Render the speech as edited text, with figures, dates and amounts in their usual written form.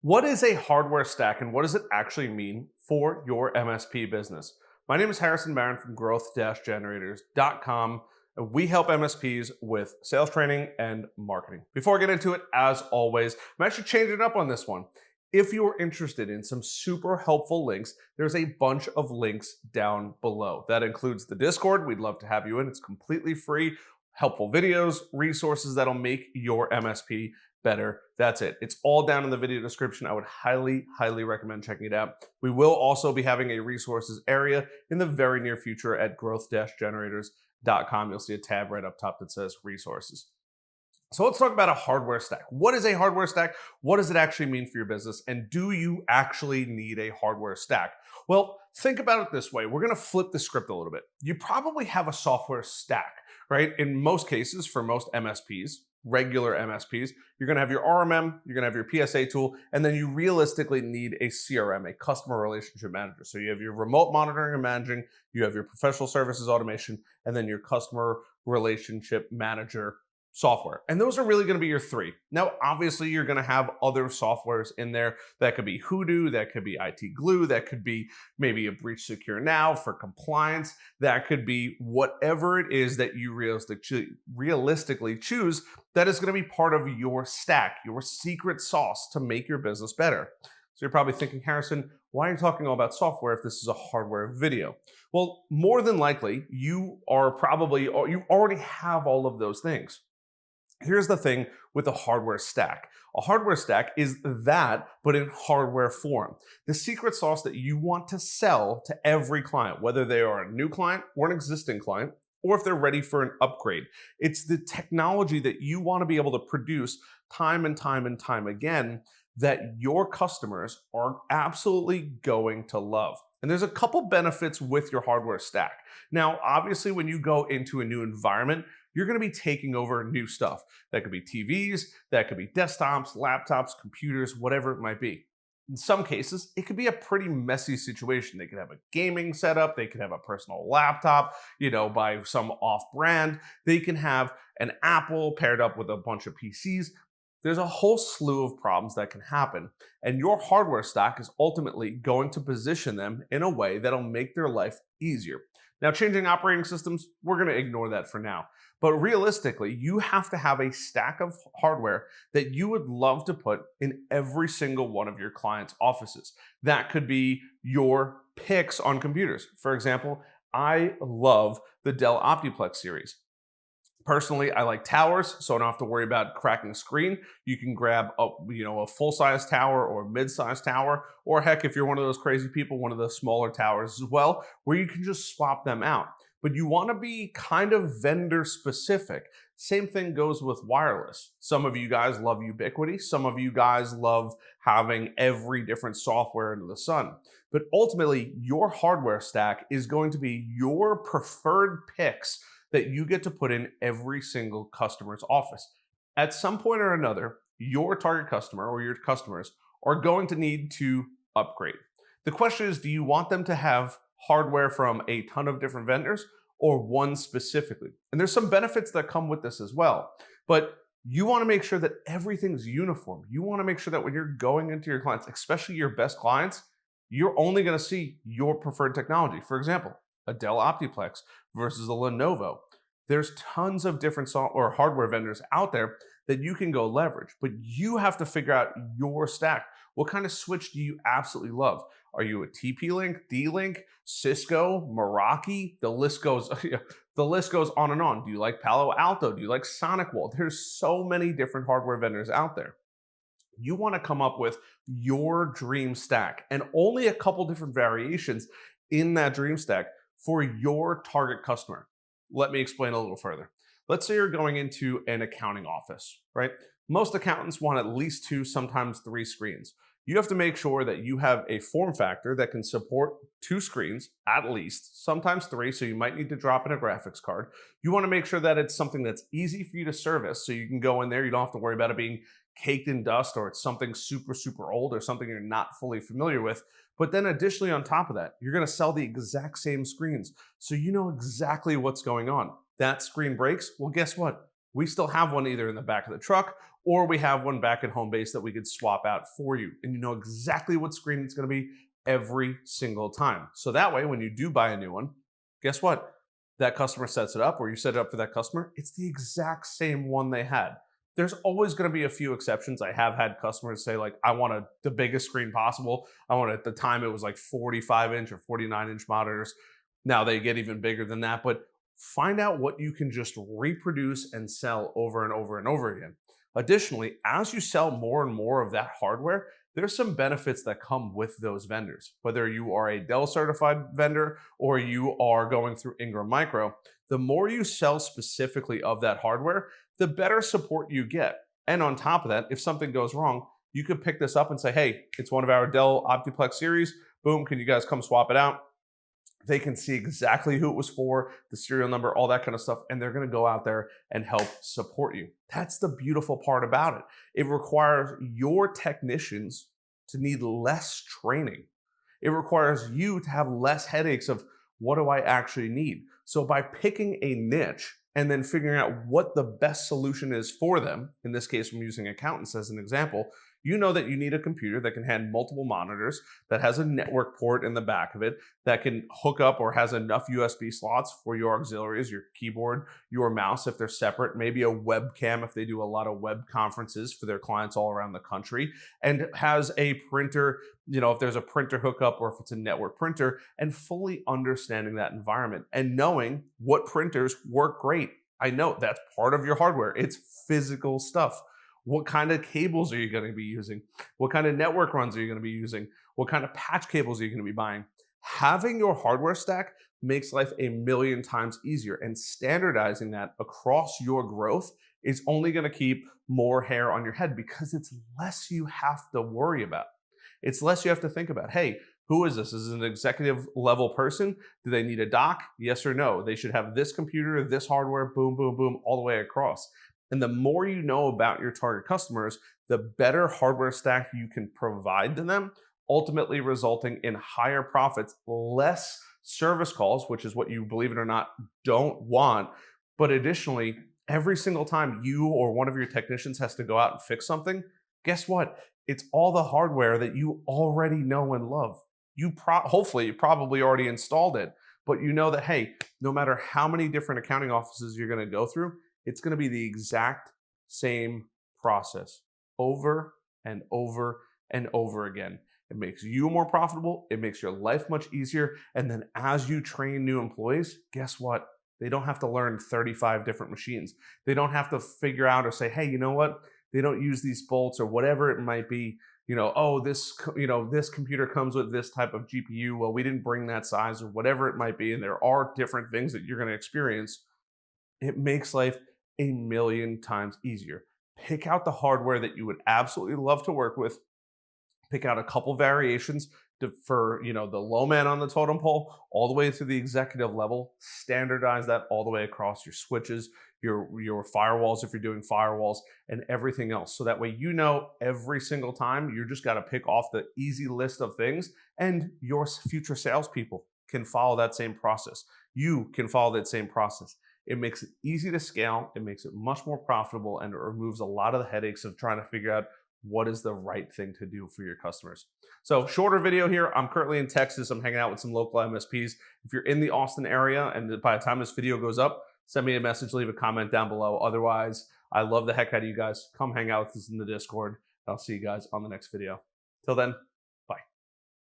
What is a hardware stack and what does it actually mean for your MSP business? My name is Harrison Barron from growth-generators.com. And we help MSPs with sales training and marketing. Before I get into it, as always, I'm actually changing it up on this one. If you're interested in some super helpful links, there's a bunch of links down below. That includes the Discord. We'd love to have you in. It's completely free. Helpful videos, resources that'll make your MSP better. That's it. It's all down in the video description. I would highly recommend checking it out. We will also be having a resources area in the very near future at growth-generators.com. You'll see a tab right up top that says resources. So let's talk about a hardware stack. What is a hardware stack? What does it actually mean for your business? And do you actually need a hardware stack? Well, think about it this way. We're going to flip the script a little bit. You probably have a software stack, right? In most cases, for most MSPs, regular MSPs, you're going to have your RMM, you're going to have your PSA tool, and then you realistically need a CRM, a customer relationship manager. So you have your remote monitoring and managing, you have your professional services automation, and then your customer relationship manager software. And those are really going to be your three. Now, obviously, you're going to have other softwares in there. That could be Hoodoo, that could be IT Glue, that could be maybe a Breach Secure Now for compliance. That could be whatever it is that you realistically choose that is going to be part of your stack, your secret sauce to make your business better. So you're probably thinking, Harrison, why are you talking all about software if this is a hardware video? Well, more than likely, you already have all of those things. Here's the thing with a hardware stack. A hardware stack is that, but in hardware form. The secret sauce that you want to sell to every client, whether they are a new client or an existing client, or if they're ready for an upgrade. It's the technology that you want to be able to produce time and time and time again that your customers are absolutely going to love. And there's a couple benefits with your hardware stack. Now, obviously, when you go into a new environment, you're going to be taking over new stuff. That could be TVs, that could be desktops, laptops, computers, whatever it might be. In some cases, it could be a pretty messy situation. They could have a gaming setup, they could have a personal laptop, by some off-brand. They can have an Apple paired up with a bunch of PCs. There's a whole slew of problems that can happen, and your hardware stack is ultimately going to position them in a way that'll make their life easier. Now, changing operating systems, we're going to ignore that for now. But realistically, you have to have a stack of hardware that you would love to put in every single one of your clients' offices. That could be your picks on computers. For example, I love the Dell Optiplex series. Personally, I like towers, so I don't have to worry about cracking a screen. You can grab a full-size tower or a mid-size tower, or heck, if you're one of those crazy people, one of the smaller towers as well, where you can just swap them out. But you want to be kind of vendor specific. Same thing goes with wireless. Some of you guys love Ubiquity. Some of you guys love having every different software under the sun. But ultimately, your hardware stack is going to be your preferred picks that you get to put in every single customer's office. At some point or another, your target customer or your customers are going to need to upgrade. The question is, do you want them to have hardware from a ton of different vendors or one specifically? And there's some benefits that come with this as well. But you want to make sure that everything's uniform. You want to make sure that when you're going into your clients, especially your best clients, you're only going to see your preferred technology. For example, a Dell Optiplex versus a Lenovo. There's tons of different software or hardware vendors out there that you can go leverage, but you have to figure out your stack. What kind of switch do you absolutely love? Are you a TP-Link, D-Link, Cisco, Meraki? The list goes on and on. Do you like Palo Alto? Do you like SonicWall? There's so many different hardware vendors out there. You want to come up with your dream stack and only a couple different variations in that dream stack for your target customer. Let me explain a little further. Let's say you're going into an accounting office, right? Most accountants want at least 2, sometimes 3 screens. You have to make sure that you have a form factor that can support 2 screens, at least, sometimes 3, so you might need to drop in a graphics card. You want to make sure that it's something that's easy for you to service, so you can go in there, you don't have to worry about it being caked in dust, or it's something super old, or something you're not fully familiar with. But then additionally on top of that, you're going to sell the exact same screens, so you know exactly what's going on. That screen breaks, well, guess what? We still have one either in the back of the truck or we have one back at home base that we could swap out for you. And you know exactly what screen it's going to be every single time. So that way, when you do buy a new one, guess what? That customer sets it up, or you set it up for that customer, it's the exact same one they had. There's always going to be a few exceptions. I have had customers say, like, I want the biggest screen possible. I want, at the time, it was like 45-inch or 49-inch monitors. Now they get even bigger than that, but find out what you can just reproduce and sell over and over and over again. Additionally, as you sell more and more of that hardware, there's some benefits that come with those vendors. Whether you are a Dell certified vendor or you are going through Ingram Micro, the more you sell specifically of that hardware, the better support you get. And on top of that, if something goes wrong, you could pick this up and say, hey, it's one of our Dell Optiplex series. Boom, can you guys come swap it out? They can see exactly who it was for, the serial number, all that kind of stuff, and they're going to go out there and help support you. That's the beautiful part about it. It requires your technicians to need less training. It requires you to have less headaches of, what do I actually need? So by picking a niche and then figuring out what the best solution is for them, in this case, I'm using accountants as an example, you know that you need a computer that can handle multiple monitors, that has a network port in the back of it, that can hook up or has enough USB slots for your auxiliaries, your keyboard, your mouse if they're separate, maybe a webcam if they do a lot of web conferences for their clients all around the country, and has a printer, you know, if there's a printer hookup or if it's a network printer, and fully understanding that environment and knowing what printers work great. I know that's part of your hardware. It's physical stuff. What kind of cables are you going to be using? What kind of network runs are you going to be using? What kind of patch cables are you going to be buying? Having your hardware stack makes life a million times easier, and standardizing that across your growth is only going to keep more hair on your head because it's less you have to worry about. It's less you have to think about. Hey, who is this? Is it an executive level person? Do they need a dock? Yes or no? They should have this computer, this hardware, boom, boom, boom, all the way across. And the more you know about your target customers, the better hardware stack you can provide to them, ultimately resulting in higher profits, less service calls, which is what you, believe it or not, don't want. But additionally, every single time you or one of your technicians has to go out and fix something, guess what? It's all the hardware that you already know and love. Hopefully you probably already installed it, but you know that, hey, no matter how many different accounting offices you're going to go through, it's going to be the exact same process over and over and over again. It makes you more profitable. It makes your life much easier. And then as you train new employees, guess what? They don't have to learn 35 different machines. They don't have to figure out or say, hey, you know what? They don't use these bolts or whatever it might be. You know, oh, this computer comes with this type of GPU. Well, we didn't bring that size or whatever it might be. And there are different things that you're going to experience. It makes life a million times easier. Pick out the hardware that you would absolutely love to work with. Pick out a couple variations for the low man on the totem pole all the way to the executive level. Standardize that all the way across your switches, your firewalls if you're doing firewalls, and everything else. So that way every single time you just got to pick off the easy list of things, and your future salespeople can follow that same process. You can follow that same process. It makes it easy to scale. It makes it much more profitable, and it removes a lot of the headaches of trying to figure out what is the right thing to do for your customers. So shorter video here. I'm currently in Texas. I'm hanging out with some local MSPs. If you're in the Austin area and by the time this video goes up, send me a message, leave a comment down below. Otherwise, I love the heck out of you guys. Come hang out with us in the Discord. I'll see you guys on the next video. Till then,